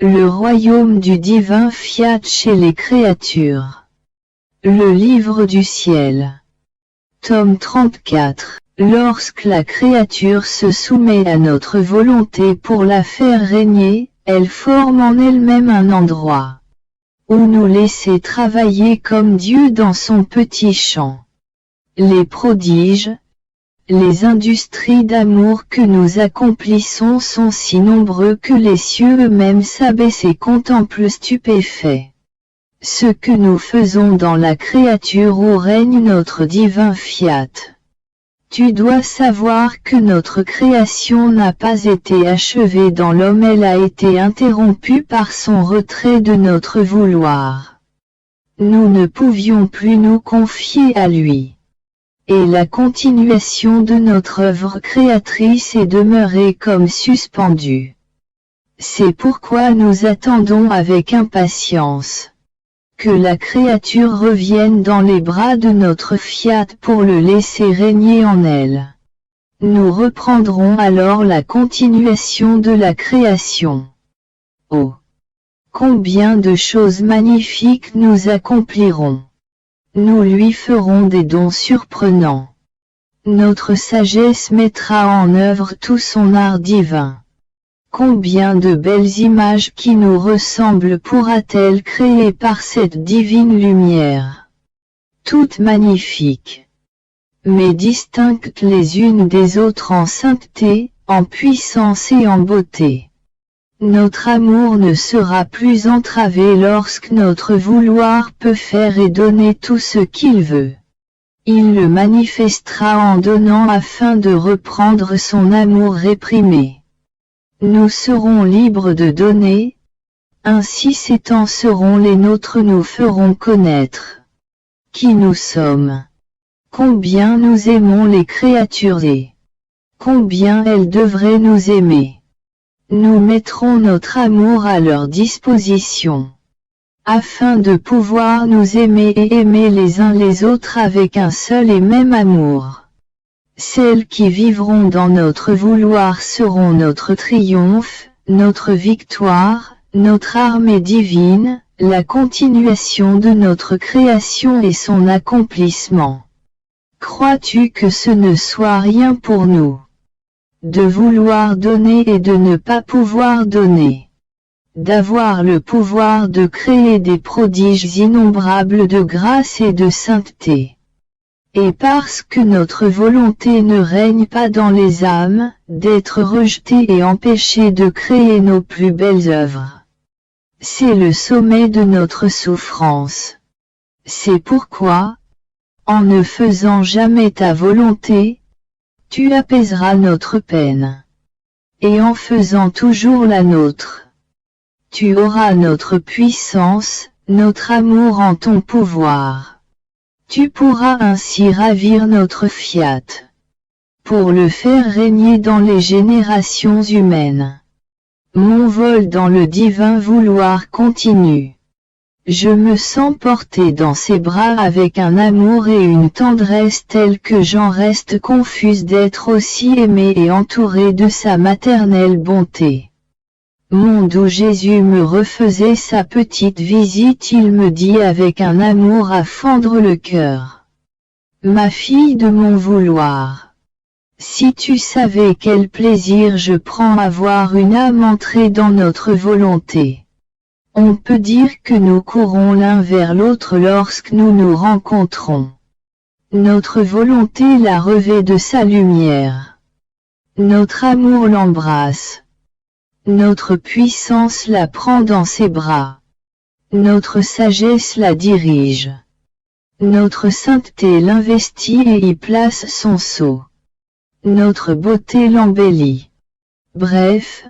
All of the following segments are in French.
Le royaume du divin fiat chez les créatures. Le livre du ciel. Tome 34. Lorsque la créature se soumet à notre volonté pour la faire régner, elle forme en elle-même un endroit où nous laisser travailler comme Dieu dans son petit champ. Les prodiges, les industries d'amour que nous accomplissons sont si nombreux que les cieux eux-mêmes s'abaissent et contemplent stupéfaits. Ce que nous faisons dans la créature où règne notre divin fiat. Tu dois savoir que notre création n'a pas été achevée dans l'homme, elle a été interrompue par son retrait de notre vouloir. Nous ne pouvions plus nous confier à lui. Et la continuation de notre œuvre créatrice est demeurée comme suspendue. C'est pourquoi nous attendons avec impatience que la créature revienne dans les bras de notre fiat pour le laisser régner en elle. Nous reprendrons alors la continuation de la création. Oh! Combien de choses magnifiques nous accomplirons! Nous lui ferons des dons surprenants. Notre sagesse mettra en œuvre tout son art divin. Combien de belles images qui nous ressemblent pourra-t-elle créer par cette divine lumière? Toutes magnifiques, mais distinctes les unes des autres en sainteté, en puissance et en beauté. Notre amour ne sera plus entravé lorsque notre vouloir peut faire et donner tout ce qu'il veut. Il le manifestera en donnant afin de reprendre son amour réprimé. Nous serons libres de donner, ainsi ces temps seront les nôtres, nous ferons connaître qui nous sommes, combien nous aimons les créatures et combien elles devraient nous aimer. Nous mettrons notre amour à leur disposition, afin de pouvoir nous aimer et aimer les uns les autres avec un seul et même amour. Celles qui vivront dans notre vouloir seront notre triomphe, notre victoire, notre armée divine, la continuation de notre création et son accomplissement. Crois-tu que ce ne soit rien pour nous de vouloir donner et de ne pas pouvoir donner, d'avoir le pouvoir de créer des prodiges innombrables de grâce et de sainteté? Et parce que notre volonté ne règne pas dans les âmes, d'être rejetée et empêchée de créer nos plus belles œuvres. C'est le sommet de notre souffrance. C'est pourquoi, en ne faisant jamais ta volonté, tu apaiseras notre peine. Et en faisant toujours la nôtre, tu auras notre puissance, notre amour en ton pouvoir. Tu pourras ainsi ravir notre fiat, pour le faire régner dans les générations humaines. Mon vol dans le divin vouloir continue. Je me sens porté dans ses bras avec un amour et une tendresse telle que j'en reste confuse d'être aussi aimé et entouré de sa maternelle bonté. Monde où Jésus me refaisait sa petite visite, il me dit avec un amour à fendre le cœur. Ma fille de mon vouloir, si tu savais quel plaisir je prends à voir une âme entrer dans notre volonté. On peut dire que nous courons l'un vers l'autre lorsque nous nous rencontrons. Notre volonté la revêt de sa lumière. Notre amour l'embrasse. Notre puissance la prend dans ses bras. Notre sagesse la dirige. Notre sainteté l'investit et y place son sceau. Notre beauté l'embellit. Bref,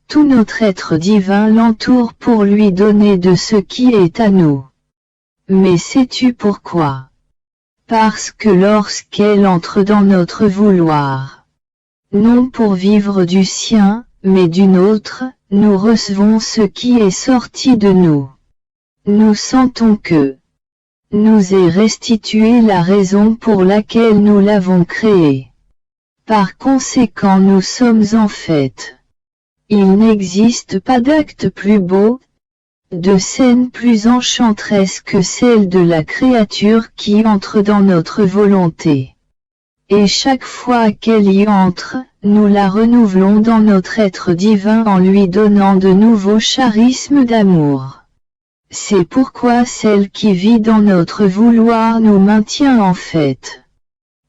tout notre être divin l'entoure pour lui donner de ce qui est à nous. Mais sais-tu pourquoi? Parce que lorsqu'elle entre dans notre vouloir, non pour vivre du sien, mais d'une autre, nous recevons ce qui est sorti de nous. Nous sentons que nous est restituée la raison pour laquelle nous l'avons créée. Par conséquent nous sommes en fait Il n'existe pas d'acte plus beau, de scène plus enchanteresse que celle de la créature qui entre dans notre volonté. Et chaque fois qu'elle y entre, nous la renouvelons dans notre être divin en lui donnant de nouveaux charismes d'amour. C'est pourquoi celle qui vit dans notre vouloir nous maintient en fait.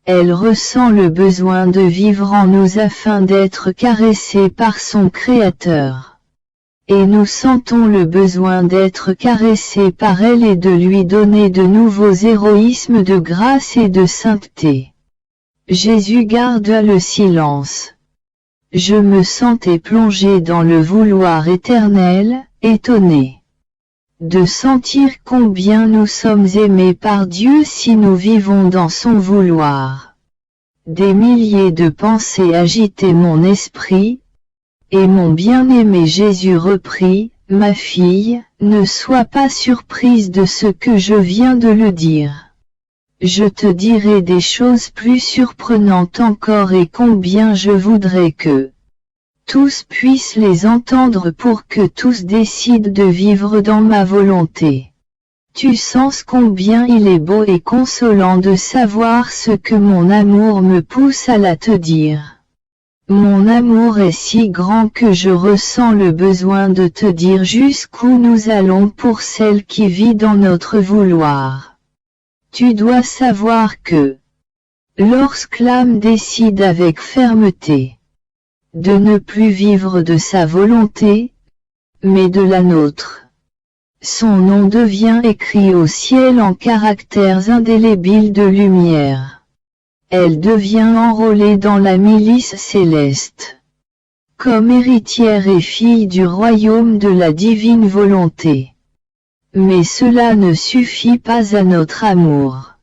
Elle ressent le besoin de vivre en nous afin d'être caressée par son Créateur. Et nous sentons le besoin d'être caressés par elle et de lui donner de nouveaux héroïsmes de grâce et de sainteté. Jésus garda le silence. Je me sentais plongé dans le vouloir éternel, étonné de sentir combien nous sommes aimés par Dieu si nous vivons dans son vouloir. Des milliers de pensées agitaient mon esprit, et mon bien-aimé Jésus reprit, « Ma fille, ne sois pas surprise de ce que je viens de le dire. Je te dirai des choses plus surprenantes encore et combien je voudrais que tous puissent les entendre pour que tous décident de vivre dans ma volonté. Tu sens combien il est beau et consolant de savoir ce que mon amour me pousse à la te dire. Mon amour est si grand que je ressens le besoin de te dire jusqu'où nous allons pour celle qui vit dans notre vouloir. Tu dois savoir que, lorsque l'âme décide avec fermeté de ne plus vivre de sa volonté, mais de la nôtre, son nom devient écrit au ciel en caractères indélébiles de lumière. Elle devient enrôlée dans la milice céleste, comme héritière et fille du royaume de la divine volonté. Mais cela ne suffit pas à notre amour.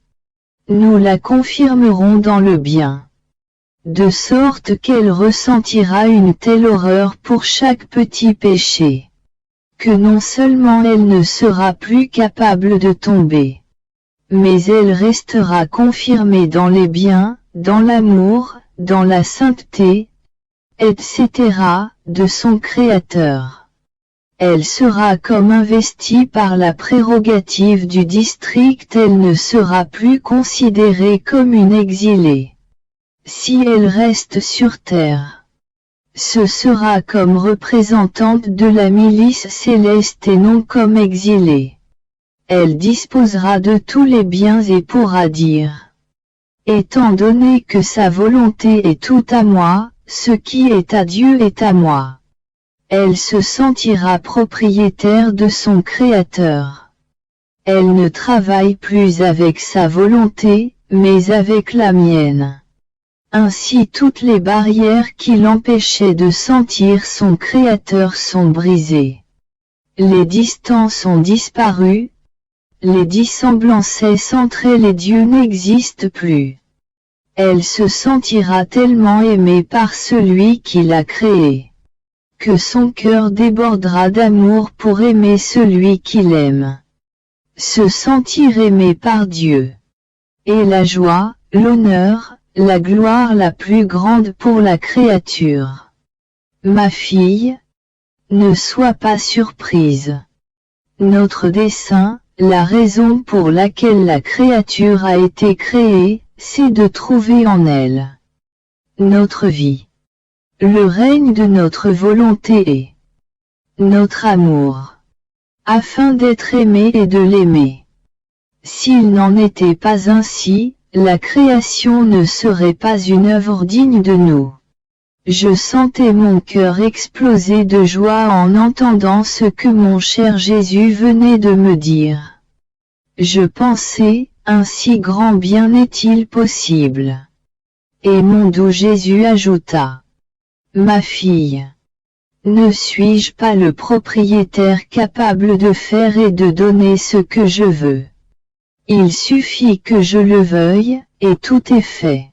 Nous la confirmerons dans le bien, de sorte qu'elle ressentira une telle horreur pour chaque petit péché, que non seulement elle ne sera plus capable de tomber, mais elle restera confirmée dans les biens, dans l'amour, dans la sainteté, etc., de son Créateur. Elle sera comme investie par la prérogative du district, elle ne sera plus considérée comme une exilée. Si elle reste sur terre, ce sera comme représentante de la milice céleste et non comme exilée. Elle disposera de tous les biens et pourra dire, étant donné que sa volonté est tout à moi, ce qui est à Dieu est à moi. Elle se sentira propriétaire de son Créateur. Elle ne travaille plus avec sa volonté, mais avec la mienne. Ainsi toutes les barrières qui l'empêchaient de sentir son Créateur sont brisées. Les distances ont disparu, les dissemblances entre elle et Dieu n'existent plus. Elle se sentira tellement aimée par celui qui l'a créée, que son cœur débordera d'amour pour aimer celui qui l'aime. Se sentir aimé par Dieu est la joie, l'honneur, la gloire la plus grande pour la créature. Ma fille, ne sois pas surprise. Notre dessein, la raison pour laquelle la créature a été créée, c'est de trouver en elle notre vie. Le règne de notre volonté est notre amour, afin d'être aimé et de l'aimer. S'il n'en était pas ainsi, la création ne serait pas une œuvre digne de nous. Je sentais mon cœur exploser de joie en entendant ce que mon cher Jésus venait de me dire. Je pensais, un si grand bien est-il possible? Et mon doux Jésus ajouta, ma fille, ne suis-je pas le propriétaire capable de faire et de donner ce que je veux? Il suffit que je le veuille, et tout est fait.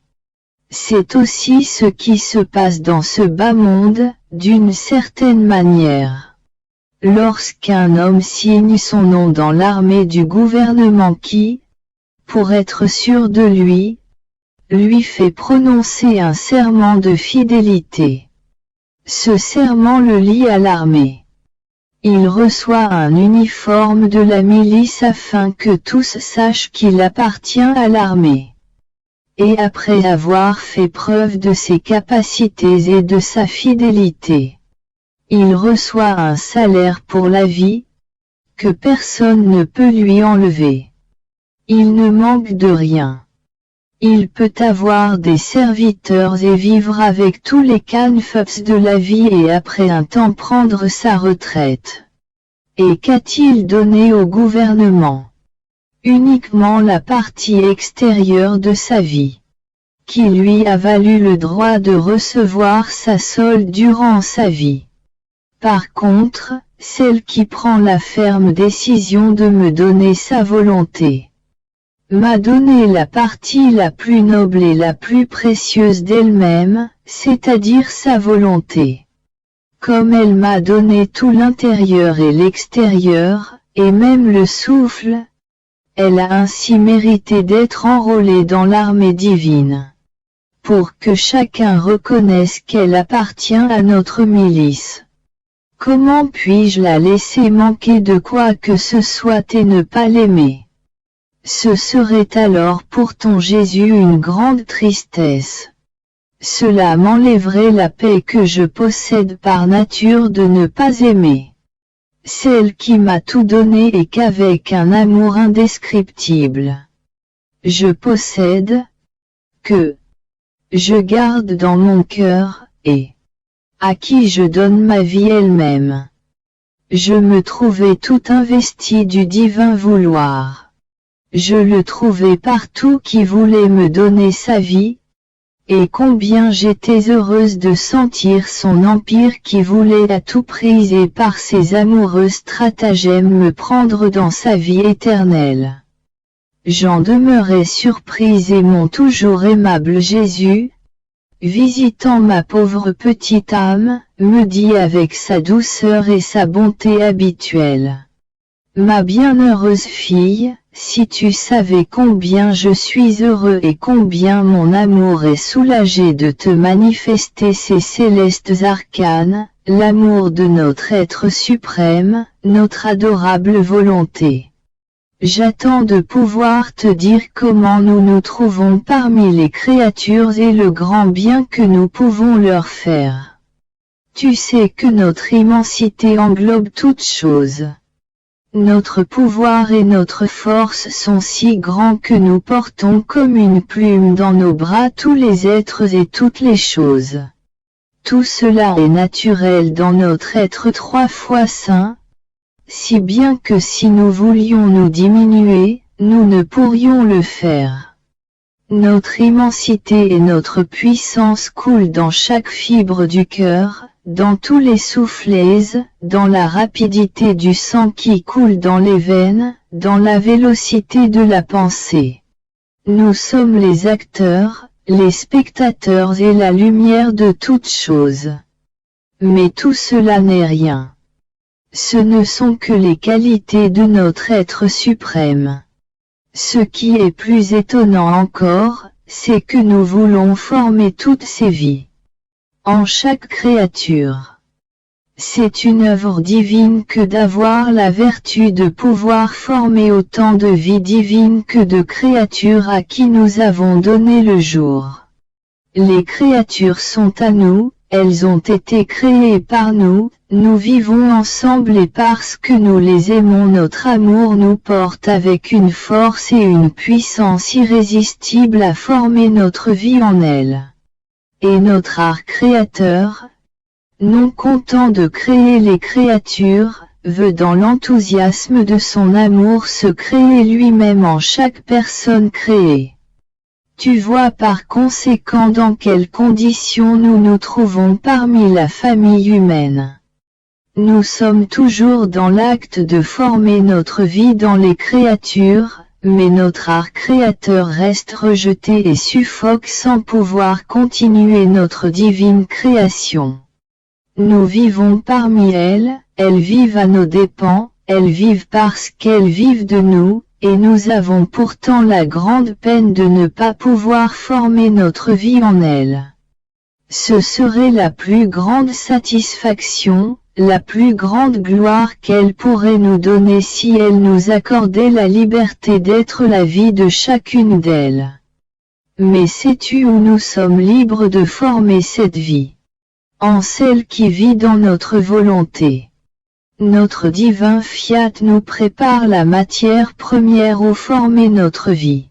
C'est aussi ce qui se passe dans ce bas monde, d'une certaine manière. Lorsqu'un homme signe son nom dans l'armée du gouvernement qui, pour être sûr de lui fait prononcer un serment de fidélité. Ce serment le lie à l'armée. Il reçoit un uniforme de la milice afin que tous sachent qu'il appartient à l'armée. Et après avoir fait preuve de ses capacités et de sa fidélité, il reçoit un salaire pour la vie, que personne ne peut lui enlever. Il ne manque de rien. Il peut avoir des serviteurs et vivre avec tous les canefs de la vie et après un temps prendre sa retraite. Et qu'a-t-il donné au gouvernement? Uniquement la partie extérieure de sa vie, qui lui a valu le droit de recevoir sa solde durant sa vie. Par contre, celle qui prend la ferme décision de me donner sa volonté, m'a donné la partie la plus noble et la plus précieuse d'elle-même, c'est-à-dire sa volonté. Comme elle m'a donné tout l'intérieur et l'extérieur, et même le souffle, elle a ainsi mérité d'être enrôlée dans l'armée divine. Pour que chacun reconnaisse qu'elle appartient à notre milice. Comment puis-je la laisser manquer de quoi que ce soit et ne pas l'aimer? Ce serait alors pour ton Jésus une grande tristesse. Cela m'enlèverait la paix que je possède par nature de ne pas aimer celle qui m'a tout donné et qu'avec un amour indescriptible je possède, que je garde dans mon cœur, et à qui je donne ma vie elle-même. Je me trouvais tout investi du divin vouloir. Je le trouvais partout qui voulait me donner sa vie, et combien j'étais heureuse de sentir son empire qui voulait à tout prix et par ses amoureux stratagèmes me prendre dans sa vie éternelle. J'en demeurais surprise et mon toujours aimable Jésus, visitant ma pauvre petite âme, me dit avec sa douceur et sa bonté habituelle. Ma bienheureuse fille, si tu savais combien je suis heureux et combien mon amour est soulagé de te manifester ces célestes arcanes, l'amour de notre être suprême, notre adorable volonté. J'attends de pouvoir te dire comment nous nous trouvons parmi les créatures et le grand bien que nous pouvons leur faire. Tu sais que notre immensité englobe toutes choses. Notre pouvoir et notre force sont si grands que nous portons comme une plume dans nos bras tous les êtres et toutes les choses. Tout cela est naturel dans notre être 3 fois saint, si bien que si nous voulions nous diminuer, nous ne pourrions le faire. Notre immensité et notre puissance coulent dans chaque fibre du cœur, dans tous les soufflets, dans la rapidité du sang qui coule dans les veines, dans la vélocité de la pensée. Nous sommes les acteurs, les spectateurs et la lumière de toutes choses. Mais tout cela n'est rien. Ce ne sont que les qualités de notre être suprême. Ce qui est plus étonnant encore, c'est que nous voulons former toutes ces vies. En chaque créature. C'est une œuvre divine que d'avoir la vertu de pouvoir former autant de vies divines que de créatures à qui nous avons donné le jour. Les créatures sont à nous, elles ont été créées par nous, nous vivons ensemble et parce que nous les aimons notre amour nous porte avec une force et une puissance irrésistible à former notre vie en elles. Et notre art créateur, non content de créer les créatures, veut dans l'enthousiasme de son amour se créer lui-même en chaque personne créée. Tu vois par conséquent dans quelles conditions nous nous trouvons parmi la famille humaine. Nous sommes toujours dans l'acte de former notre vie dans les créatures, mais notre art créateur reste rejeté et suffoque sans pouvoir continuer notre divine création. Nous vivons parmi elles, elles vivent à nos dépens, elles vivent parce qu'elles vivent de nous, et nous avons pourtant la grande peine de ne pas pouvoir former notre vie en elles. Ce serait la plus grande satisfaction, la plus grande gloire qu'elle pourrait nous donner si elle nous accordait la liberté d'être la vie de chacune d'elles. Mais sais-tu où nous sommes libres de former cette vie? En celle qui vit dans notre volonté. Notre divin fiat nous prépare la matière première où former notre vie.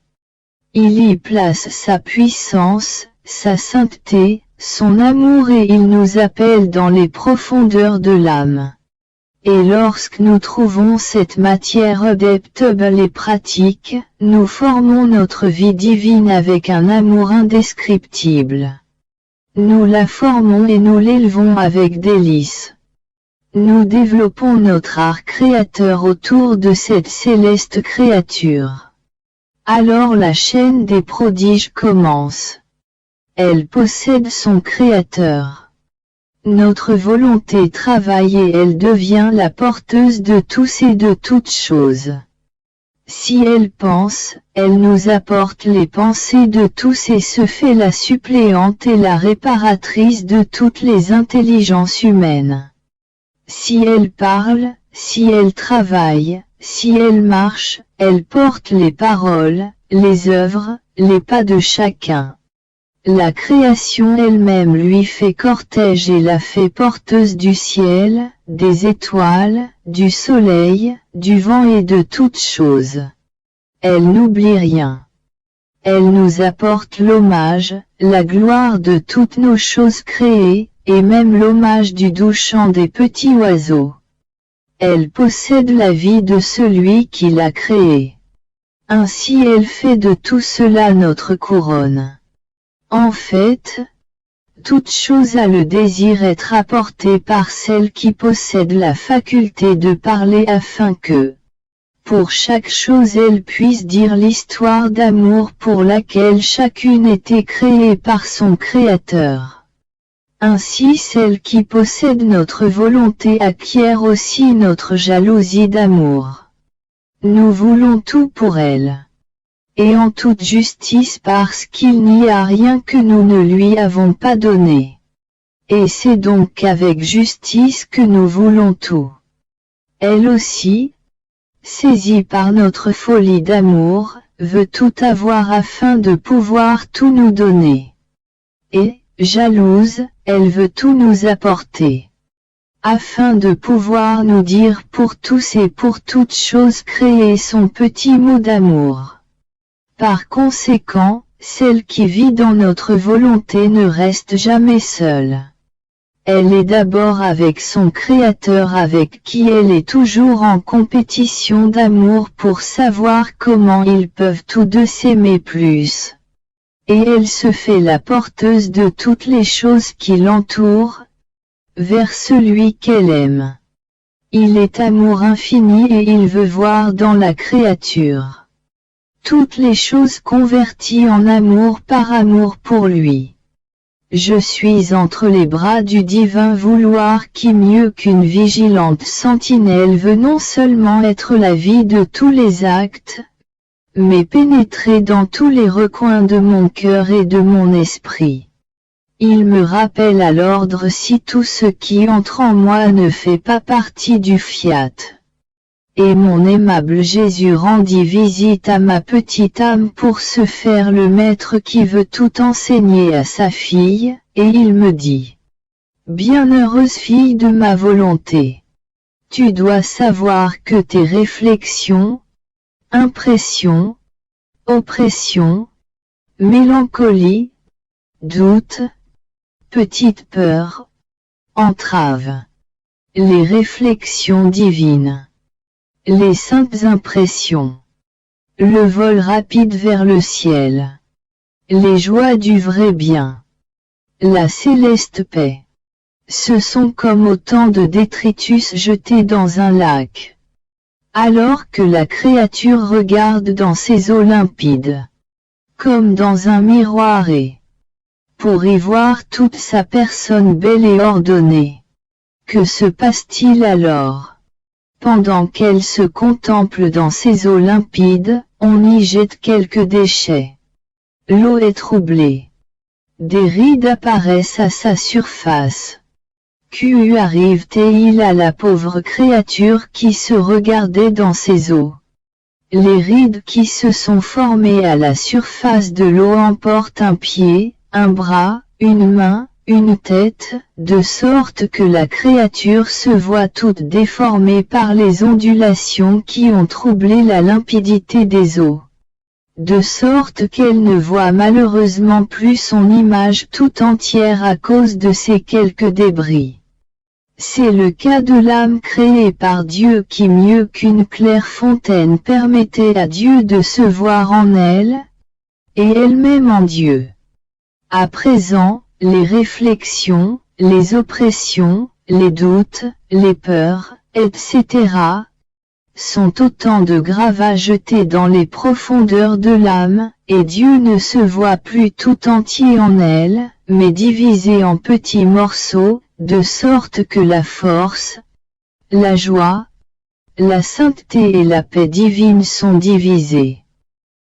Il y place sa puissance, sa sainteté, son amour et il nous appelle dans les profondeurs de l'âme. Et lorsque nous trouvons cette matière adaptable et pratique, nous formons notre vie divine avec un amour indescriptible. Nous la formons et nous l'élevons avec délice. Nous développons notre art créateur autour de cette céleste créature. Alors la chaîne des prodiges commence. Elle possède son créateur. Notre volonté travaille et elle devient la porteuse de tous et de toutes choses. Si elle pense, elle nous apporte les pensées de tous et se fait la suppléante et la réparatrice de toutes les intelligences humaines. Si elle parle, si elle travaille, si elle marche, elle porte les paroles, les œuvres, les pas de chacun. La création elle-même lui fait cortège et la fait porteuse du ciel, des étoiles, du soleil, du vent et de toutes choses. Elle n'oublie rien. Elle nous apporte l'hommage, la gloire de toutes nos choses créées, et même l'hommage du doux chant des petits oiseaux. Elle possède la vie de celui qui l'a créée. Ainsi elle fait de tout cela notre couronne. En fait, toute chose a le désir d'être apportée par celle qui possède la faculté de parler afin que, pour chaque chose elle puisse dire l'histoire d'amour pour laquelle chacune était créée par son Créateur. Ainsi celle qui possède notre volonté acquiert aussi notre jalousie d'amour. Nous voulons tout pour elle. Et en toute justice parce qu'il n'y a rien que nous ne lui avons pas donné. Et c'est donc avec justice que nous voulons tout. Elle aussi, saisie par notre folie d'amour, veut tout avoir afin de pouvoir tout nous donner. Et, jalouse, elle veut tout nous apporter. Afin de pouvoir nous dire pour tous et pour toutes choses créer son petit mot d'amour. Par conséquent, celle qui vit dans notre volonté ne reste jamais seule. Elle est d'abord avec son Créateur avec qui elle est toujours en compétition d'amour pour savoir comment ils peuvent tous deux s'aimer plus. Et elle se fait la porteuse de toutes les choses qui l'entourent, vers celui qu'elle aime. Il est amour infini et il veut voir dans la créature toutes les choses converties en amour par amour pour lui. Je suis entre les bras du divin vouloir qui mieux qu'une vigilante sentinelle veut non seulement être la vie de tous les actes, mais pénétrer dans tous les recoins de mon cœur et de mon esprit. Il me rappelle à l'ordre si tout ce qui entre en moi ne fait pas partie du fiat. Et mon aimable Jésus rendit visite à ma petite âme pour se faire le maître qui veut tout enseigner à sa fille, et il me dit: Bienheureuse fille de ma volonté, tu dois savoir que tes réflexions, impressions, oppressions, mélancolie, doute, petite peur, entravent les réflexions divines. Les saintes impressions, le vol rapide vers le ciel, les joies du vrai bien, la céleste paix, ce sont comme autant de détritus jetés dans un lac. Alors que la créature regarde dans ces eaux limpides, comme dans un miroir et, pour y voir toute sa personne belle et ordonnée, que se passe-t-il alors? Pendant qu'elle se contemple dans ces eaux limpides, on y jette quelques déchets. L'eau est troublée. Des rides apparaissent à sa surface. Que arrive-t-il à la pauvre créature qui se regardait dans ses eaux? Les rides qui se sont formées à la surface de l'eau emportent un pied, un bras, une main, une tête, de sorte que la créature se voit toute déformée par les ondulations qui ont troublé la limpidité des eaux. De sorte qu'elle ne voit malheureusement plus son image tout entière à cause de ces quelques débris. C'est le cas de l'âme créée par Dieu qui mieux qu'une claire fontaine permettait à Dieu de se voir en elle, et elle-même en Dieu. À présent, les réflexions, les oppressions, les doutes, les peurs, etc., sont autant de gravats jetés dans les profondeurs de l'âme, et Dieu ne se voit plus tout entier en elle, mais divisé en petits morceaux, de sorte que la force, la joie, la sainteté et la paix divine sont divisées.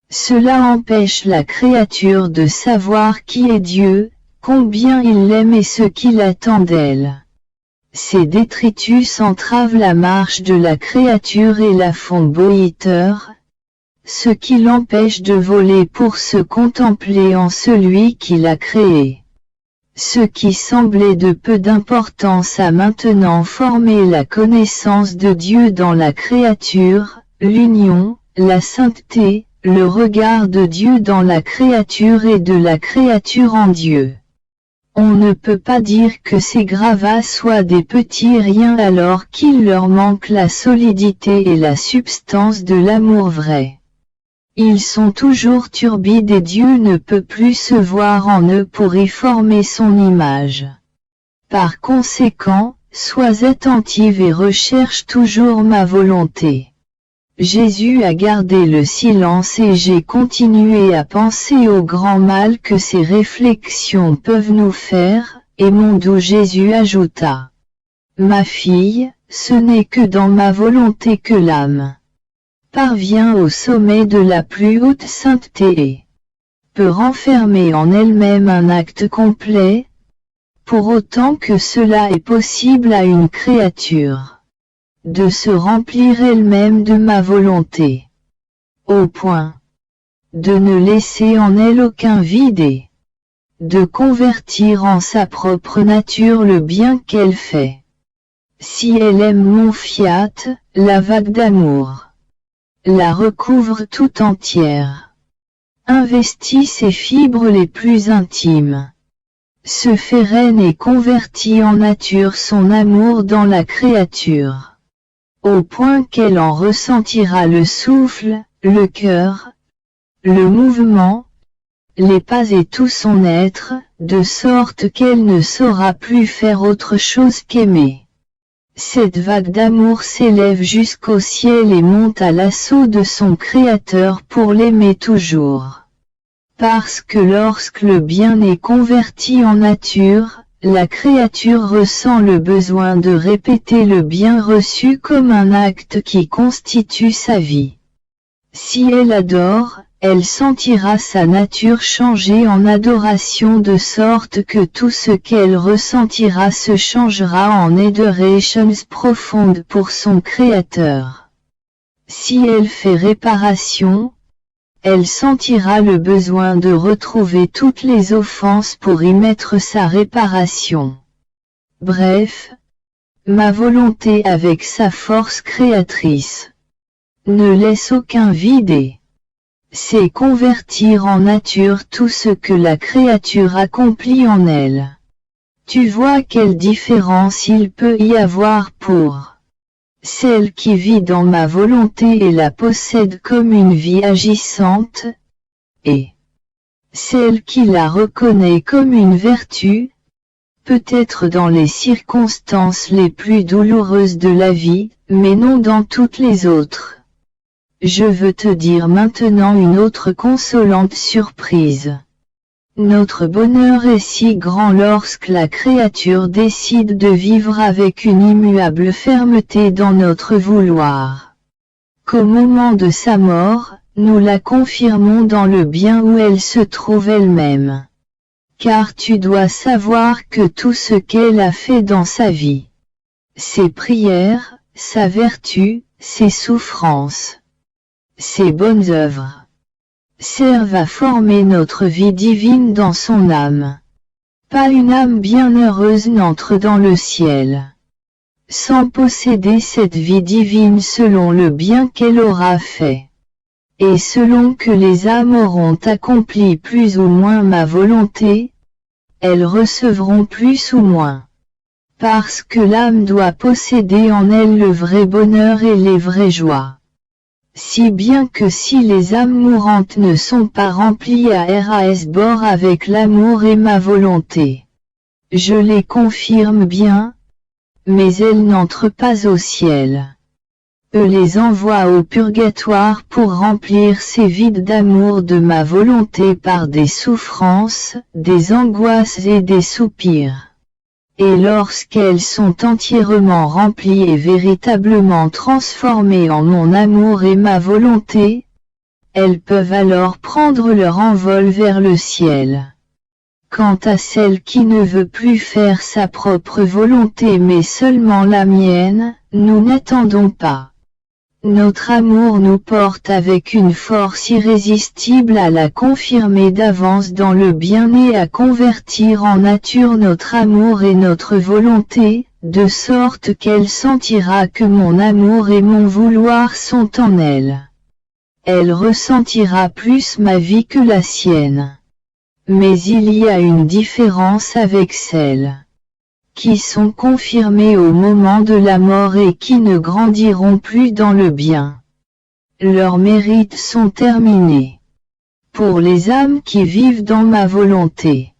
Cela empêche la créature de savoir qui est Dieu, combien il l'aime et ce qu'il attend d'elle. Ces détritus entravent la marche de la créature et la font boiteur, ce qui l'empêche de voler pour se contempler en celui qui l'a créé. Ce qui semblait de peu d'importance a maintenant formé la connaissance de Dieu dans la créature, l'union, la sainteté, le regard de Dieu dans la créature et de la créature en Dieu. On ne peut pas dire que ces gravats soient des petits riens alors qu'il leur manque la solidité et la substance de l'amour vrai. Ils sont toujours turbides et Dieu ne peut plus se voir en eux pour y former son image. Par conséquent, sois attentive et recherche toujours ma volonté. Jésus a gardé le silence et j'ai continué à penser au grand mal que ces réflexions peuvent nous faire, et mon doux Jésus ajouta. Ma fille, ce n'est que dans ma volonté que l'âme parvient au sommet de la plus haute sainteté et peut renfermer en elle-même un acte complet, pour autant que cela est possible à une créature, de se remplir elle-même de ma volonté, au point de ne laisser en elle aucun vide et de convertir en sa propre nature le bien qu'elle fait. Si elle aime mon fiat, la vague d'amour la recouvre tout entière. Investit ses fibres les plus intimes. Se fait reine et convertit en nature son amour dans la créature. Au point qu'elle en ressentira le souffle, le cœur, le mouvement, les pas et tout son être, de sorte qu'elle ne saura plus faire autre chose qu'aimer. Cette vague d'amour s'élève jusqu'au ciel et monte à l'assaut de son Créateur pour l'aimer toujours. Parce que lorsque le bien est converti en nature, la créature ressent le besoin de répéter le bien reçu comme un acte qui constitue sa vie. Si elle adore, elle sentira sa nature changer en adoration de sorte que tout ce qu'elle ressentira se changera en adorations profondes pour son Créateur. Si elle fait réparation, elle sentira le besoin de retrouver toutes les offenses pour y mettre sa réparation. Bref, ma volonté avec sa force créatrice ne laisse aucun vide et c'est convertir en nature tout ce que la créature accomplit en elle. Tu vois quelle différence il peut y avoir pour celle qui vit dans ma volonté et la possède comme une vie agissante, et celle qui la reconnaît comme une vertu, peut-être dans les circonstances les plus douloureuses de la vie, mais non dans toutes les autres. Je veux te dire maintenant une autre consolante surprise. Notre bonheur est si grand lorsque la créature décide de vivre avec une immuable fermeté dans notre vouloir. Qu'au moment de sa mort, nous la confirmons dans le bien où elle se trouve elle-même. car tu dois savoir que tout ce qu'elle a fait dans sa vie, ses prières, sa vertu, ses souffrances, ses bonnes œuvres, servent à former notre vie divine dans son âme. Pas une âme bienheureuse n'entre dans le ciel sans posséder cette vie divine selon le bien qu'elle aura fait. Et selon que les âmes auront accompli plus ou moins ma volonté, elles recevront plus ou moins. Parce que l'âme doit posséder en elle le vrai bonheur et les vraies joies. Si bien que si les âmes mourantes ne sont pas remplies à ras bord avec l'amour et ma volonté, je les confirme bien, mais elles n'entrent pas au ciel. Eux les envoient au purgatoire pour remplir ces vides d'amour de ma volonté par des souffrances, des angoisses et des soupirs. Et lorsqu'elles sont entièrement remplies et véritablement transformées en mon amour et ma volonté, elles peuvent alors prendre leur envol vers le ciel. Quant à celle qui ne veut plus faire sa propre volonté mais seulement la mienne, nous n'attendons pas. Notre amour nous porte avec une force irrésistible à la confirmer d'avance dans le bien et à convertir en nature notre amour et notre volonté, de sorte qu'elle sentira que mon amour et mon vouloir sont en elle. Elle ressentira plus ma vie que la sienne. Mais il y a une différence avec celles qui sont confirmées au moment de la mort et qui ne grandiront plus dans le bien. Leurs mérites sont terminés. Pour les âmes qui vivent dans ma volonté,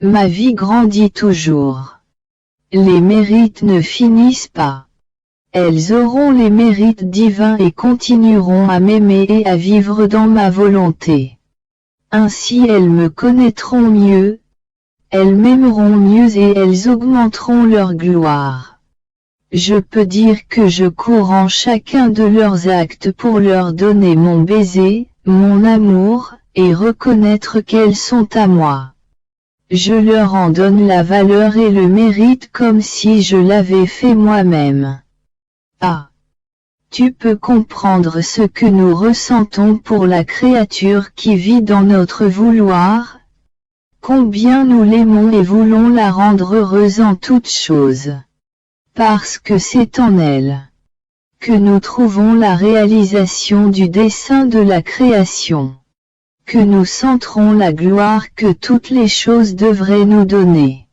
ma vie grandit toujours. Les mérites ne finissent pas. Elles auront les mérites divins et continueront à m'aimer et à vivre dans ma volonté. Ainsi elles me connaîtront mieux, elles m'aimeront mieux et elles augmenteront leur gloire. Je peux dire que je cours en chacun de leurs actes pour leur donner mon baiser, mon amour, et reconnaître qu'elles sont à moi. Je leur en donne la valeur et le mérite comme si je l'avais fait moi-même. Ah! Tu peux comprendre ce que nous ressentons pour la créature qui vit dans notre vouloir? Combien nous l'aimons et voulons la rendre heureuse en toutes choses. Parce que c'est en elle que nous trouvons la réalisation du dessein de la création. Que nous centrons la gloire que toutes les choses devraient nous donner.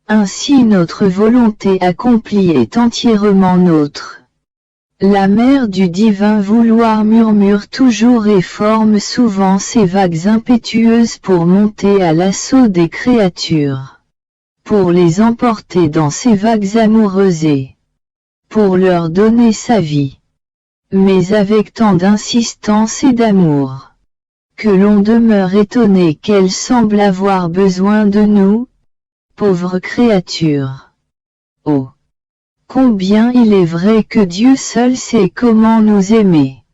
Ainsi notre volonté accomplie est entièrement nôtre. La mère du divin vouloir murmure toujours et forme souvent ces vagues impétueuses pour monter à l'assaut des créatures. Pour les emporter dans ces vagues amoureuses et pour leur donner sa vie. Mais avec tant d'insistance et d'amour, que l'on demeure étonné qu'elle semble avoir besoin de nous, pauvres créatures. Oh! Combien il est vrai que Dieu seul sait comment nous aimer.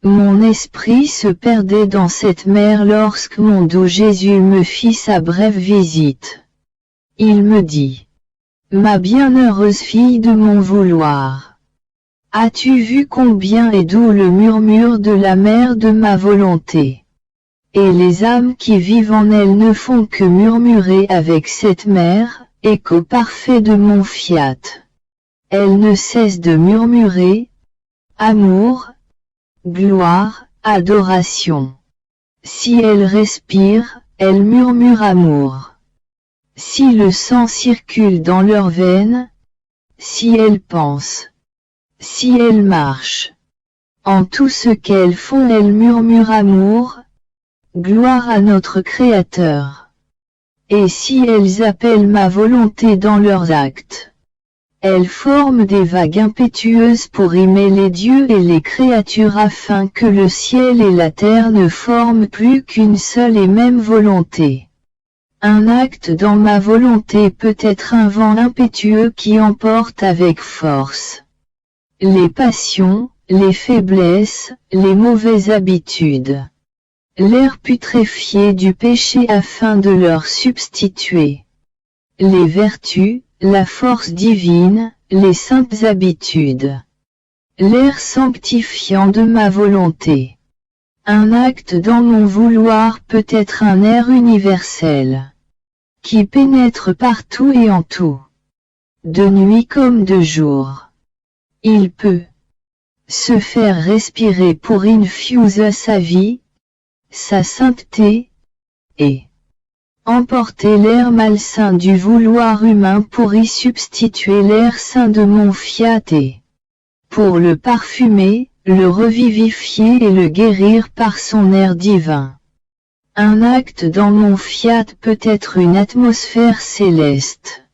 Mon esprit se perdait dans cette mer lorsque mon doux Jésus me fit sa brève visite. Il me dit, « Ma bienheureuse fille de mon vouloir, as-tu vu combien est doux le murmure de la mer de ma volonté? Et les âmes qui vivent en elle ne font que murmurer avec cette mer, écho parfait de mon fiat. Elle ne cesse de murmurer, amour, gloire, adoration. Si elle respire, elle murmure amour. Si le sang circule dans leurs veines, si elles pensent, si elles marchent, en tout ce qu'elles font elles murmurent amour, gloire à notre Créateur. Et si elles appellent ma volonté dans leurs actes, elles forment des vagues impétueuses pour aimer les dieux et les créatures afin que le ciel et la terre ne forment plus qu'une seule et même volonté. Un acte dans ma volonté peut être un vent impétueux qui emporte avec force les passions, les faiblesses, les mauvaises habitudes. l'air putréfié du péché afin de leur substituer les vertus, la force divine, les saintes habitudes. L'air sanctifiant de ma volonté. Un acte dans mon vouloir peut être un air universel, qui pénètre partout et en tout, de nuit comme de jour. Il peut se faire respirer pour infuser sa vie, sa sainteté, et emporter l'air malsain du vouloir humain pour y substituer l'air saint de mon fiat et pour le parfumer, le revivifier et le guérir par son air divin. Un acte dans mon fiat peut être une atmosphère céleste,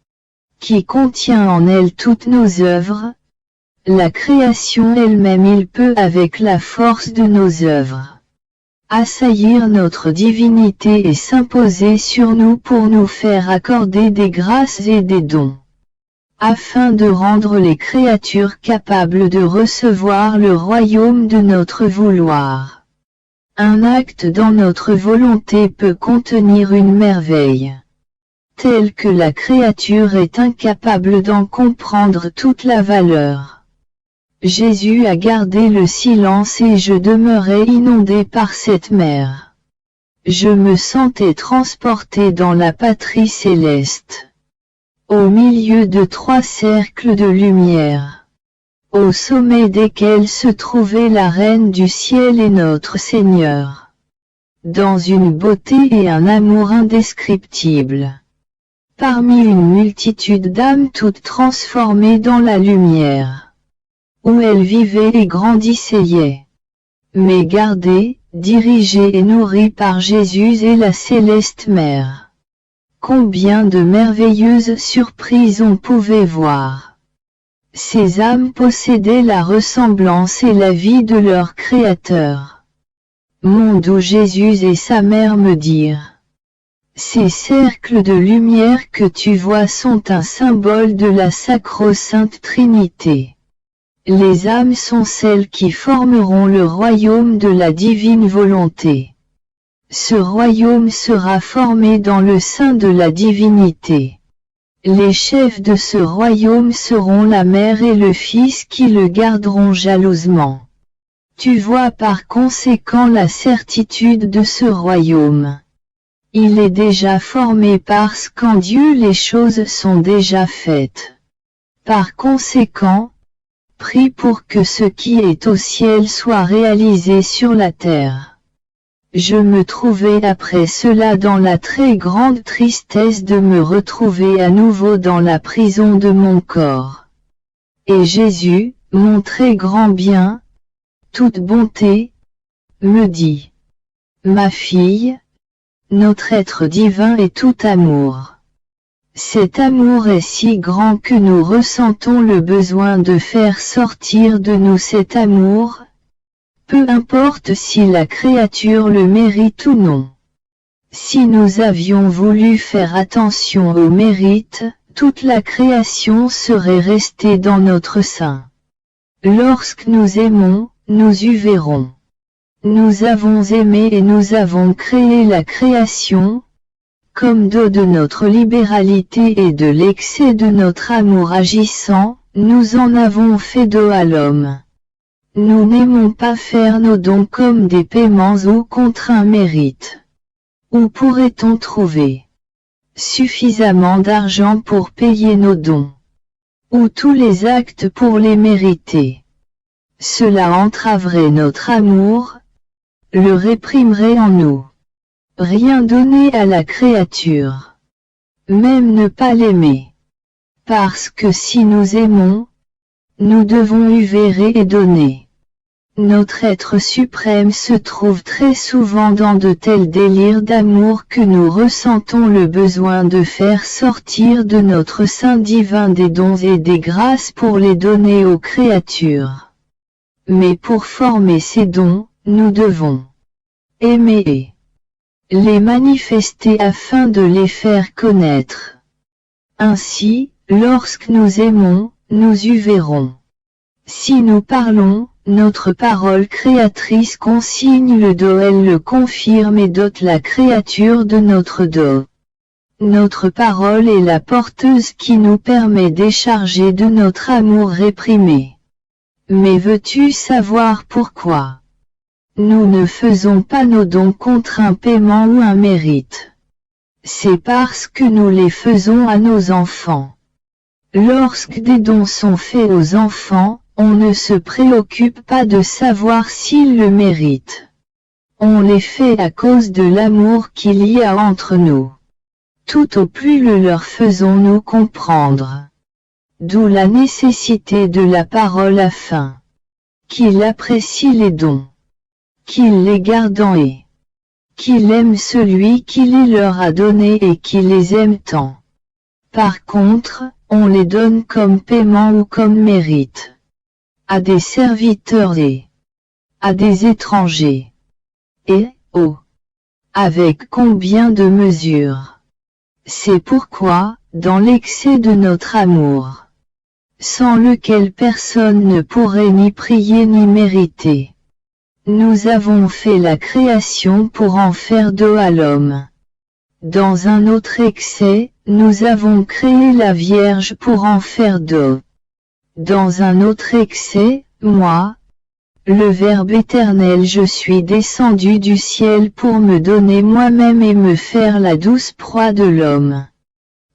qui contient en elle toutes nos œuvres. La création elle-même il peut avec la force de nos œuvres assaillir notre divinité et s'imposer sur nous pour nous faire accorder des grâces et des dons, afin de rendre les créatures capables de recevoir le royaume de notre vouloir. Un acte dans notre volonté peut contenir une merveille, telle que la créature est incapable d'en comprendre toute la valeur. Jésus a gardé le silence et je demeurais inondé par cette mer. Je me sentais transporté dans la patrie céleste, au milieu de 3 cercles de lumière, au sommet desquels se trouvait la Reine du ciel et notre Seigneur, dans une beauté et un amour indescriptibles, parmi une multitude d'âmes toutes transformées dans la lumière, où elles vivaient et grandissaient, mais gardées, dirigées et nourries par Jésus et la céleste mère. Combien de merveilleuses surprises on pouvait voir. Ces âmes possédaient la ressemblance et la vie de leur Créateur. Monde où Jésus et sa mère me dirent: ces cercles de lumière que tu vois sont un symbole de la sacro-sainte Trinité. Les âmes sont celles qui formeront le royaume de la divine volonté. Ce royaume sera formé dans le sein de la divinité. Les chefs de ce royaume seront la mère et le fils qui le garderont jalousement. Tu vois par conséquent la certitude de ce royaume. Il est déjà formé parce qu'en Dieu les choses sont déjà faites. Par conséquent, prie pour que ce qui est au ciel soit réalisé sur la terre. Je me trouvais après cela dans la très grande tristesse de me retrouver à nouveau dans la prison de mon corps. Et Jésus, mon très grand bien, toute bonté, me dit: ma fille, notre être divin est tout amour. Cet amour est si grand que nous ressentons le besoin de faire sortir de nous cet amour, peu importe si la créature le mérite ou non. Si nous avions voulu faire attention au mérite, toute la création serait restée dans notre sein. Lorsque nous aimons, nous y verrons. Nous avons aimé et nous avons créé la création, comme dos de notre libéralité et de l'excès de notre amour agissant, nous en avons fait dos à l'homme. Nous n'aimons pas faire nos dons comme des paiements ou contre un mérite. Où pourrait-on trouver suffisamment d'argent pour payer nos dons? Ou tous les actes pour les mériter? Cela entraverait notre amour, le réprimerait en nous. Rien donner à la créature. Même ne pas l'aimer. Parce que si nous aimons, nous devons uvérer et donner. Notre être suprême se trouve très souvent dans de tels délires d'amour que nous ressentons le besoin de faire sortir de notre sein divin des dons et des grâces pour les donner aux créatures. Mais pour former ces dons, nous devons aimer et les manifester afin de les faire connaître. Ainsi, lorsque nous aimons, nous y verrons. Si nous parlons, Notre parole créatrice consigne le do, elle le confirme et dote la créature de notre do. Notre parole est la porteuse qui nous permet décharger de notre amour réprimé. Mais veux-tu savoir pourquoi? Nous ne faisons pas nos dons contre un paiement ou un mérite. C'est parce que nous les faisons à nos enfants. Lorsque des dons sont faits aux enfants, on ne se préoccupe pas de savoir s'ils le méritent. On les fait à cause de l'amour qu'il y a entre nous. Tout au plus le leur faisons-nous comprendre. D'où la nécessité de la parole afin qu'il apprécie les dons, qu'il les garde en et qu'il aime celui qui les leur a donnés et qui les aime tant. Par contre, on les donne comme paiement ou comme mérite. À des serviteurs et à des étrangers. Et, oh, avec combien de mesures. C'est pourquoi, dans l'excès de notre amour, sans lequel personne ne pourrait ni prier ni mériter, nous avons fait la création pour en faire do à l'homme. Dans un autre excès, nous avons créé la Vierge pour en faire do. Dans un autre excès, moi, le Verbe éternel, je suis descendu du ciel pour me donner moi-même et me faire la douce proie de l'homme.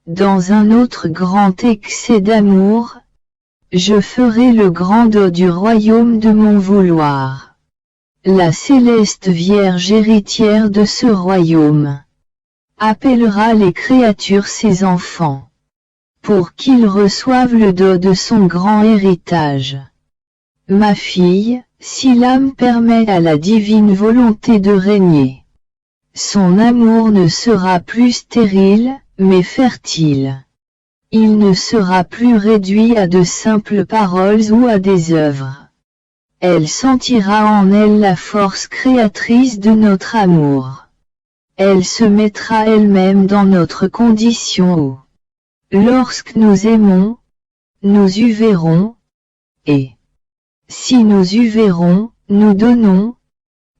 Dans un autre grand excès d'amour, je ferai le grand do du royaume de mon vouloir. La céleste Vierge héritière de ce royaume appellera les créatures ses enfants, pour qu'ils reçoivent le do de son grand héritage. Ma fille, si l'âme permet à la divine volonté de régner, son amour ne sera plus stérile, mais fertile. Il ne sera plus réduit à de simples paroles ou à des œuvres. Elle sentira en elle la force créatrice de notre amour. Elle se mettra elle-même dans notre condition où, lorsque nous aimons, nous y verrons, et si nous y verrons, nous donnons,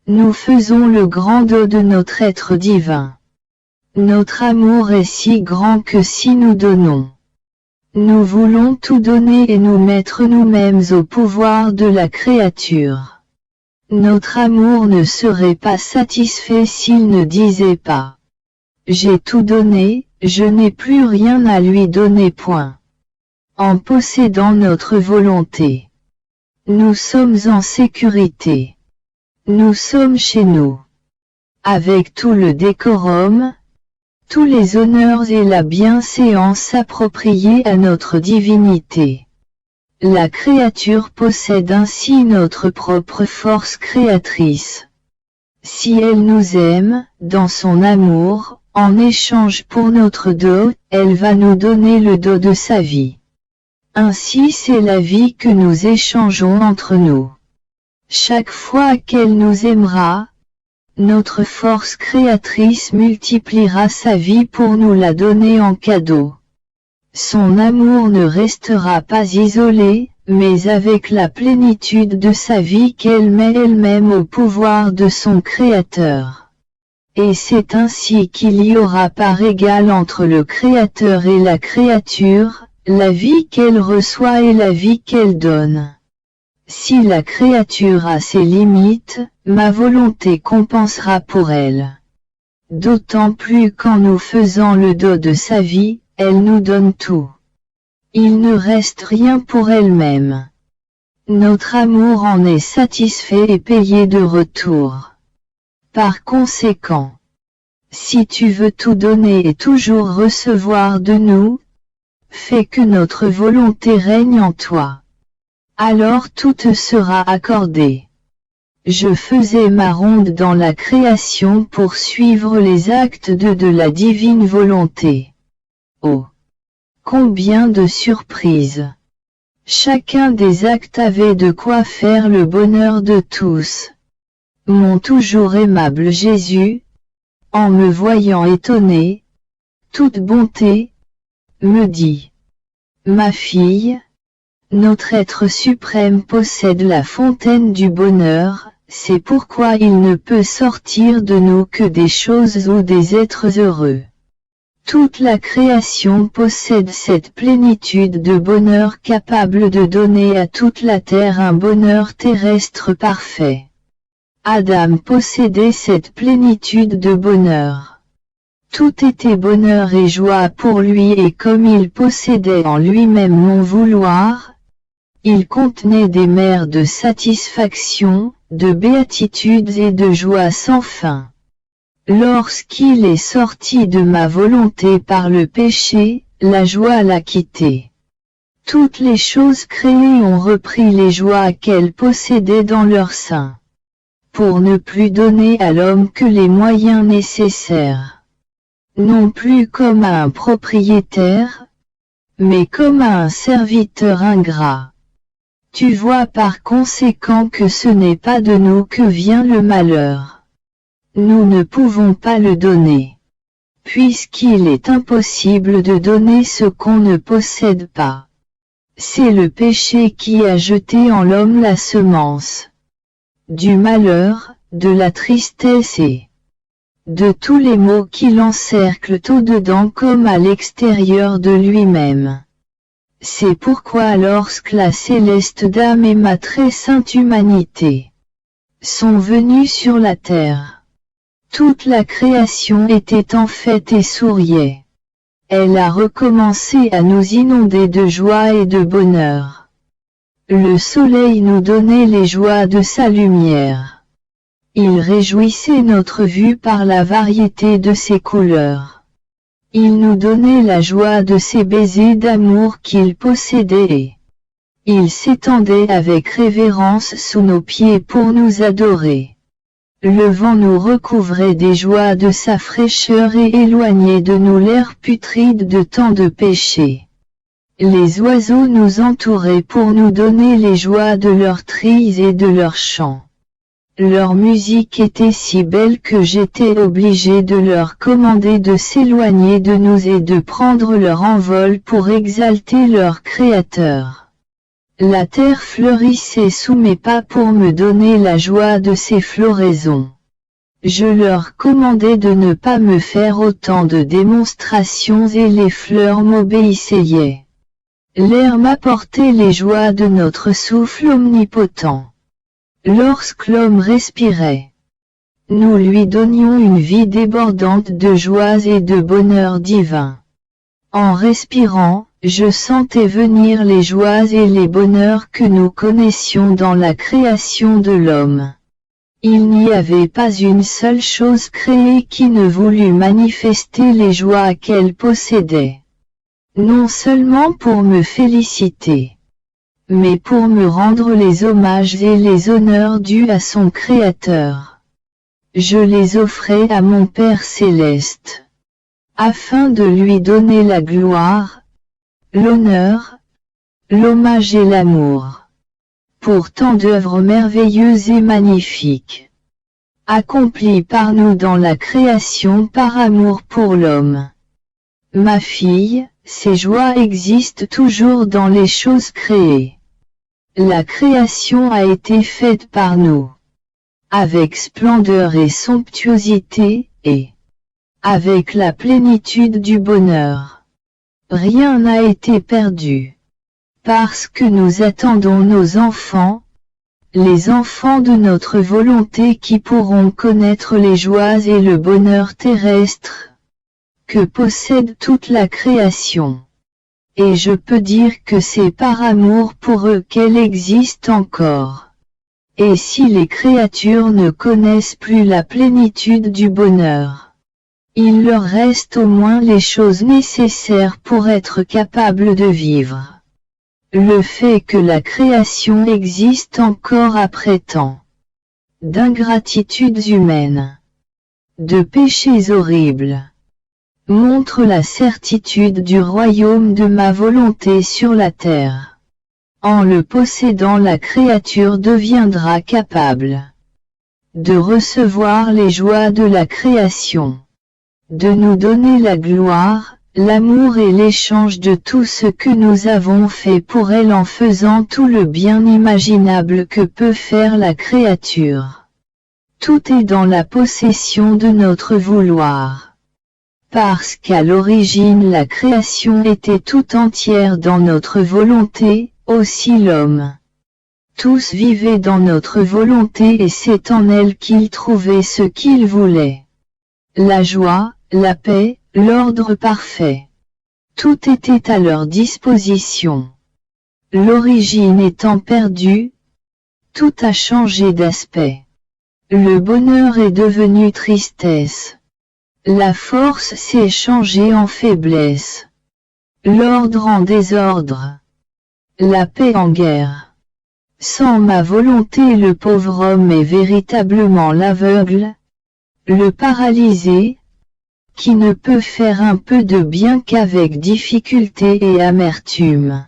nous faisons le grand do de notre être divin. Notre amour est si grand que si nous donnons, nous voulons tout donner et nous mettre nous-mêmes au pouvoir de la créature. Notre amour ne serait pas satisfait s'il ne disait pas « J'ai tout donné, je n'ai plus rien à lui donner point ». En possédant notre volonté, nous sommes en sécurité. Nous sommes chez nous. Avec tout le décorum, tous les honneurs et la bienséance appropriés à notre divinité. La créature possède ainsi notre propre force créatrice. Si elle nous aime, dans son amour, en échange pour notre do, elle va nous donner le do de sa vie. Ainsi c'est la vie que nous échangeons entre nous. Chaque fois qu'elle nous aimera, notre force créatrice multipliera sa vie pour nous la donner en cadeau. Son amour ne restera pas isolé, mais avec la plénitude de sa vie qu'elle met elle-même au pouvoir de son Créateur. Et c'est ainsi qu'il y aura part égale entre le Créateur et la créature, la vie qu'elle reçoit et la vie qu'elle donne. Si la créature a ses limites, ma volonté compensera pour elle. D'autant plus qu'en nous faisant le do de sa vie, elle nous donne tout. Il ne reste rien pour elle-même. Notre amour en est satisfait et payé de retour. Par conséquent, si tu veux tout donner et toujours recevoir de nous, fais que notre volonté règne en toi. Alors tout te sera accordé. Je faisais ma ronde dans la création pour suivre les actes de la divine volonté. Oh! Combien de surprises! Chacun des actes avait de quoi faire le bonheur de tous. Mon toujours aimable Jésus, en me voyant étonné, toute bonté, me dit, « Ma fille, Notre être suprême possède la fontaine du bonheur, c'est pourquoi il ne peut sortir de nous que des choses ou des êtres heureux. Toute la création possède cette plénitude de bonheur capable de donner à toute la terre un bonheur terrestre parfait. Adam possédait cette plénitude de bonheur. Tout était bonheur et joie pour lui et comme il possédait en lui-même mon vouloir, il contenait des mers de satisfaction, de béatitudes et de joie sans fin. Lorsqu'il est sorti de ma volonté par le péché, la joie l'a quitté. Toutes les choses créées ont repris les joies qu'elles possédaient dans leur sein. Pour ne plus donner à l'homme que les moyens nécessaires. Non plus comme à un propriétaire, mais comme à un serviteur ingrat. Tu vois par conséquent que ce n'est pas de nous que vient le malheur. Nous ne pouvons pas le donner. Puisqu'il est impossible de donner ce qu'on ne possède pas. C'est le péché qui a jeté en l'homme la semence. Du malheur, de la tristesse et de tous les maux qui l'encerclent au-dedans comme à l'extérieur de lui-même. C'est pourquoi lorsque la céleste dame et ma très sainte humanité sont venues sur la terre, toute la création était en fête et souriait. Elle a recommencé à nous inonder de joie et de bonheur. Le soleil nous donnait les joies de sa lumière. Il réjouissait notre vue par la variété de ses couleurs. Il nous donnait la joie de ses baisers d'amour qu'il possédait et il s'étendait avec révérence sous nos pieds pour nous adorer. Le vent nous recouvrait des joies de sa fraîcheur et éloignait de nous l'air putride de tant de péchés. Les oiseaux nous entouraient pour nous donner les joies de leurs trilles et de leurs chants. Leur musique était si belle que j'étais obligé de leur commander de s'éloigner de nous et de prendre leur envol pour exalter leur Créateur. La terre fleurissait sous mes pas pour me donner la joie de ses floraisons. Je leur commandais de ne pas me faire autant de démonstrations et les fleurs m'obéissaient. L'air m'apportait les joies de notre souffle omnipotent. Lorsque l'homme respirait, nous lui donnions une vie débordante de joies et de bonheur divin. En respirant, je sentais venir les joies et les bonheurs que nous connaissions dans la création de l'homme. Il n'y avait pas une seule chose créée qui ne voulût manifester les joies qu'elle possédait. Non seulement pour me féliciter, mais pour me rendre les hommages et les honneurs dus à son Créateur. Je les offrais à mon Père céleste, afin de lui donner la gloire, l'honneur, l'hommage et l'amour, pour tant d'œuvres merveilleuses et magnifiques, accomplies par nous dans la création par amour pour l'homme. Ma fille, ces joies existent toujours dans les choses créées. La création a été faite par nous, avec splendeur et somptuosité, et avec la plénitude du bonheur. Rien n'a été perdu. Parce que nous attendons nos enfants, les enfants de notre volonté qui pourront connaître les joies et le bonheur terrestre que possède toute la création. Et je peux dire que c'est par amour pour eux qu'elle existe encore. Et si les créatures ne connaissent plus la plénitude du bonheur, il leur reste au moins les choses nécessaires pour être capables de vivre. Le fait que la création existe encore après tant d'ingratitudes humaines, de péchés horribles, montre la certitude du royaume de ma volonté sur la terre. En le possédant, la créature deviendra capable de recevoir les joies de la création, de nous donner la gloire, l'amour et l'échange de tout ce que nous avons fait pour elle en faisant tout le bien imaginable que peut faire la créature. Tout est dans la possession de notre vouloir. Parce qu'à l'origine la création était tout entière dans notre volonté, aussi l'homme. Tous vivaient dans notre volonté et c'est en elle qu'ils trouvaient ce qu'ils voulaient. La joie, la paix, l'ordre parfait. Tout était à leur disposition. L'origine étant perdue, tout a changé d'aspect. Le bonheur est devenu tristesse. La force s'est changée en faiblesse. L'ordre en désordre. La paix en guerre. Sans ma volonté le pauvre homme est véritablement l'aveugle, le paralysé, qui ne peut faire un peu de bien qu'avec difficulté et amertume.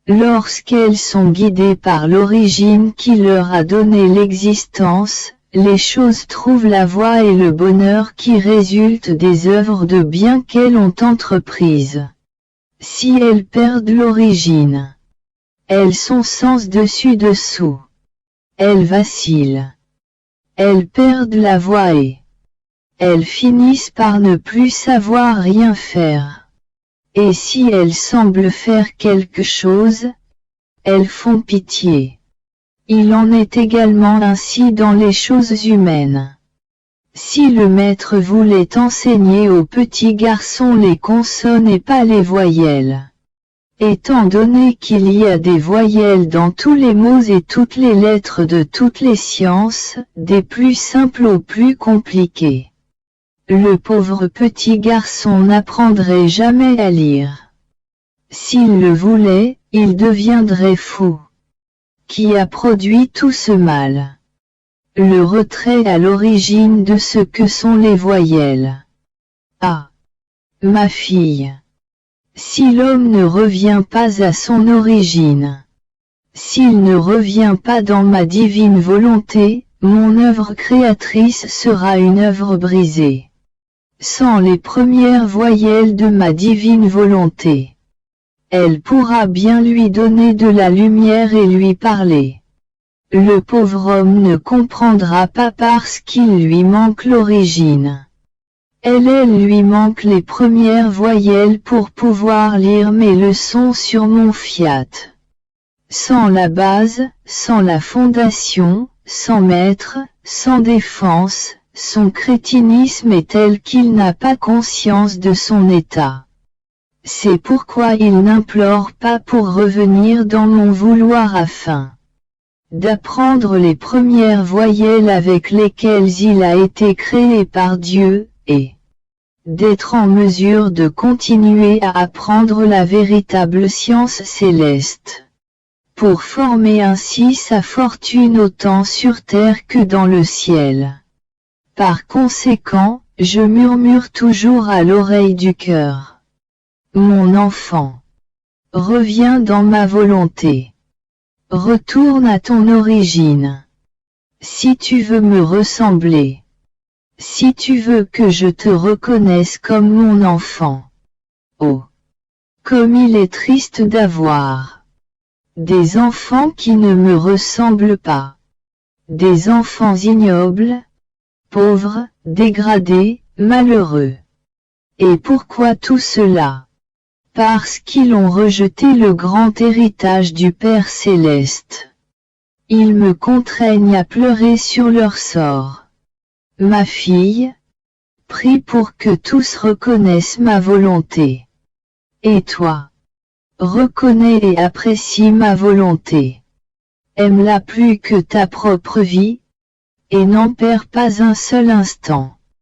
Lorsqu'elles sont guidées par l'origine qui leur a donné l'existence, les choses trouvent la voie et le bonheur qui résulte des œuvres de bien qu'elles ont entreprises. Si elles perdent l'origine, elles sont sans dessus-dessous. Elles vacillent. Elles perdent la voie et elles finissent par ne plus savoir rien faire. Et si elles semblent faire quelque chose, elles font pitié. Il en est également ainsi dans les choses humaines. Si le maître voulait enseigner aux petits garçons les consonnes et pas les voyelles, étant donné qu'il y a des voyelles dans tous les mots et toutes les lettres de toutes les sciences, des plus simples aux plus compliquées, le pauvre petit garçon n'apprendrait jamais à lire. S'il le voulait, il deviendrait fou. Qui a produit tout ce mal? Le retrait à l'origine de ce que sont les voyelles. Ah! Ma fille! Si l'homme ne revient pas à son origine, s'il ne revient pas dans ma divine volonté, mon œuvre créatrice sera une œuvre brisée. Sans les premières voyelles de ma divine volonté, elle pourra bien lui donner de la lumière et lui parler. Le pauvre homme ne comprendra pas parce qu'il lui manque l'origine. Elle lui manque les premières voyelles pour pouvoir lire mes leçons sur mon fiat. Sans la base, sans la fondation, sans maître, sans défense, son crétinisme est tel qu'il n'a pas conscience de son état. C'est pourquoi il n'implore pas pour revenir dans mon vouloir afin d'apprendre les premières voyelles avec lesquelles il a été créé par Dieu, et d'être en mesure de continuer à apprendre la véritable science céleste, pour former ainsi sa fortune autant sur terre que dans le ciel. Par conséquent, je murmure toujours à l'oreille du cœur. Mon enfant, reviens dans ma volonté. Retourne à ton origine. Si tu veux me ressembler, si tu veux que je te reconnaisse comme mon enfant. Oh! Comme il est triste d'avoir des enfants qui ne me ressemblent pas. Des enfants ignobles, pauvres, dégradés, malheureux. Et pourquoi tout cela? Parce qu'ils ont rejeté le grand héritage du Père Céleste. Ils me contraignent à pleurer sur leur sort. Ma fille, prie pour que tous reconnaissent ma volonté. Et toi, reconnais et apprécie ma volonté. Aime-la plus que ta propre vie, et n'en perds pas un seul instant.